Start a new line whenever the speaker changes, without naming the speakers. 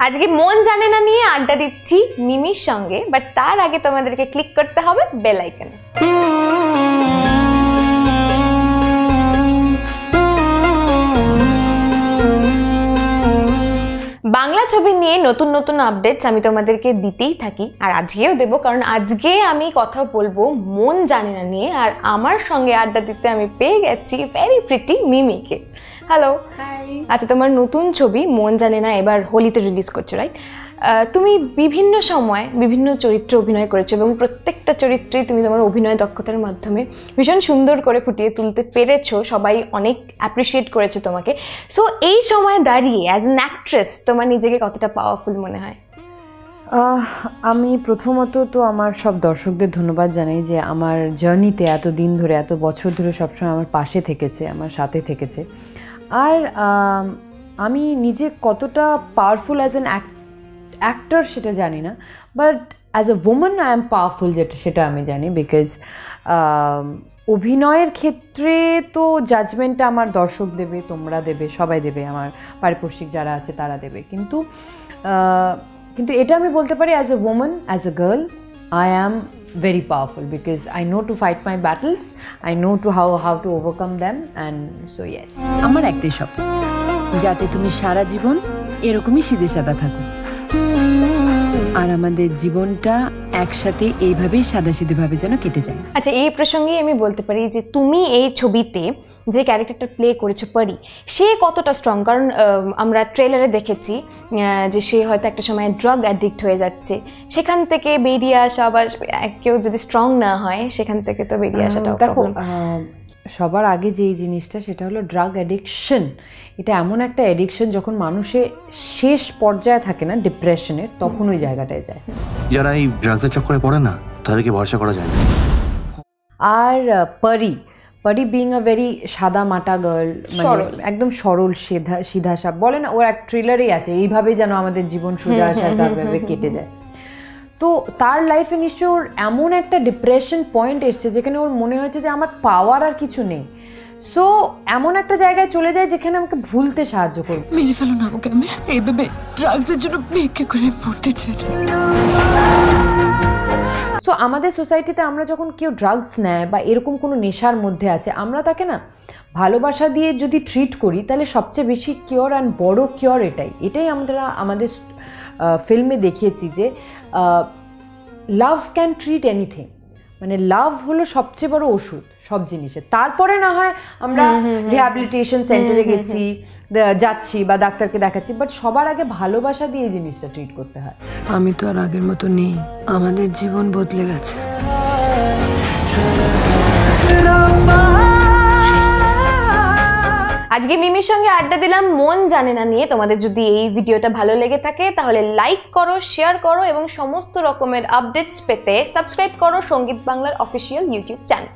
আজকে মন জানে না নিয়ে আড্ডা দিচ্ছি মিমির সঙ্গে, বাট তার আগে তোমাদেরকে ক্লিক করতে হবে বেল আইকনে। বাংলা ছবি নিয়ে নতুন নতুন আপডেটস আমি তোমাদেরকে দিতেই থাকি, আর আজকেও দেবো, কারণ আজকে আমি কথা বলবো মন জানে না নিয়ে। আর আমার সঙ্গে আড্ডা দিতে আমি পেয়ে গেছি ভেরি প্রিটি মিমিকে। হ্যালো। আচ্ছা, তোমার নতুন ছবি মন জানে না এবার হোলিতে রিলিজ করছো, রাইট? তুমি বিভিন্ন সময় বিভিন্ন চরিত্রে অভিনয় করেছো এবং প্রত্যেকটা চরিত্রেই তুমি তোমার অভিনয় দক্ষতার মাধ্যমে ভীষণ সুন্দর করে ফুটিয়ে তুলতে পেরেছো, সবাই অনেক অ্যাপ্রিসিয়েট করেছো তোমাকে। সো এই সময় দাঁড়িয়ে অ্যাজ অ্যান অ্যাক্ট্রেস তোমার নিজেকে কতটা পাওয়ারফুল মনে হয়?
আমি প্রথমত তো আমার সব দর্শকদের ধন্যবাদ জানাই যে আমার জার্নিতে এত দিন ধরে, এত বছর ধরে সবসময় আমার পাশে থেকেছে, আমার সাথে থেকেছে। আর আমি নিজে কতটা পাওয়ারফুল অ্যাজ অ্যান অ্যাক্টর সেটা জানি না, but as a woman I am powerful, সেটা আমি জানি। বিকজ অভিনয়ের ক্ষেত্রে তো জাজমেন্টটা আমার দর্শক দেবে, তোমরা দেবে, সবাই দেবে, আমার পারিপার্শ্বিক যারা আছে তারা দেবে। কিন্তু এটা আমি বলতে পারি as a woman, as a girl, I am very powerful because I know to fight my battles, I know to how to overcome them, and so yes.
আমার একটাই স্বপ্ন, যাতে তুমি সারা জীবন এরকমই সিধে সাদা থাকো, আর আমাদের জীবনটা একসাথে এইভাবেই সাদাসিধেভাবে যেন কেটে যায়।
আচ্ছা, এই প্রসঙ্গেই আমি বলতে পারি যে তুমি এই ছবিতে যে ক্যারেক্টারটা প্লে করেছো পরি, সে কতটা স্ট্রং? কারণ আমরা ট্রেলারে দেখেছি যে সে হয়তো একটা সময় ড্রাগ অ্যাডিক্ট হয়ে যাচ্ছে, সেখান থেকে বেরিয়ে আসা, আবার কেউ যদি স্ট্রং না হয় সেখান থেকে তো বেরিয়ে আসাটাও
দেখো, সবার আগে যেই জিনিসটা সেটা হলো ড্রাগ অ্যাডিকশন। এটা এমন একটা অ্যাডিকশন যখন মানুষের শেষ পর্যায়ে থাকে না, ডিপ্রেশনের, তখন ওই জায়গাটায় যায়।
যারা এই ড্রাগসের চক্করে পড়ে না তাদেরকে ভরসা করা যায় না।
আর পরি বিং আ ভেরি সাদা মাটা গার্ল, মানে একদম সরল সিধা সাপ, বলে না, ওর এক ট্রেলারেই আছে এইভাবেই যেন আমাদের জীবন সোজা সাদাভাবে কেটে যায়। তো তার লাইফে নিশ্চয় ওর এমন একটা ডিপ্রেশন পয়েন্ট এসছে যেখানে ওর মনে হয়েছে যে আমার পাওয়ার আর কিছু নেই। সো এমন একটা জায়গায় চলে যায় যেখানে আমাকে ভুলতে সাহায্য করবে।
মেরে ফেলো না আমাকে, আমি এইভাবে ড্রাগসের জন্য ভিক্ষা করে মরতে চাই।
সো আমাদের সোসাইটিতে আমরা যখন কেউ ড্রাগস নেয় বা এরকম কোনো নেশার মধ্যে আছে, আমরা তাকে না ভালোবাসা দিয়ে যদি ট্রিট করি তাহলে সবচেয়ে বেশি কিওর অ্যান্ড বড় কিওর এটাই আমাদের ফিল্মে দেখিয়েছি যে লাভ ক্যান ট্রিট এনিথিং। মানে লাভ হলো সবচেয়ে বড় ওষুধ সব জিনিসের। তারপরে না হয় আমরা রিহ্যাবিলিটেশন সেন্টারে যাচ্ছি বা ডাক্তারকে দেখাচ্ছি, বাট সবার আগে ভালোবাসা দিয়ে এই জিনিসটা ট্রিট করতে হয়।
আমি তো আর আগের মতো নেই, আমাদের জীবন বদলে গেছে।
আজকে মিমির সঙ্গে আড্ডা দিলাম মন জানে না নিয়ে। তোমাদের যদি এই ভিডিওটা ভালো লেগে থাকে তাহলে লাইক করো, শেয়ার করো এবং সমস্ত রকমের আপডেটস পেতে সাবস্ক্রাইব করো সঙ্গীত বাংলার অফিসিয়াল ইউটিউব চ্যানেল।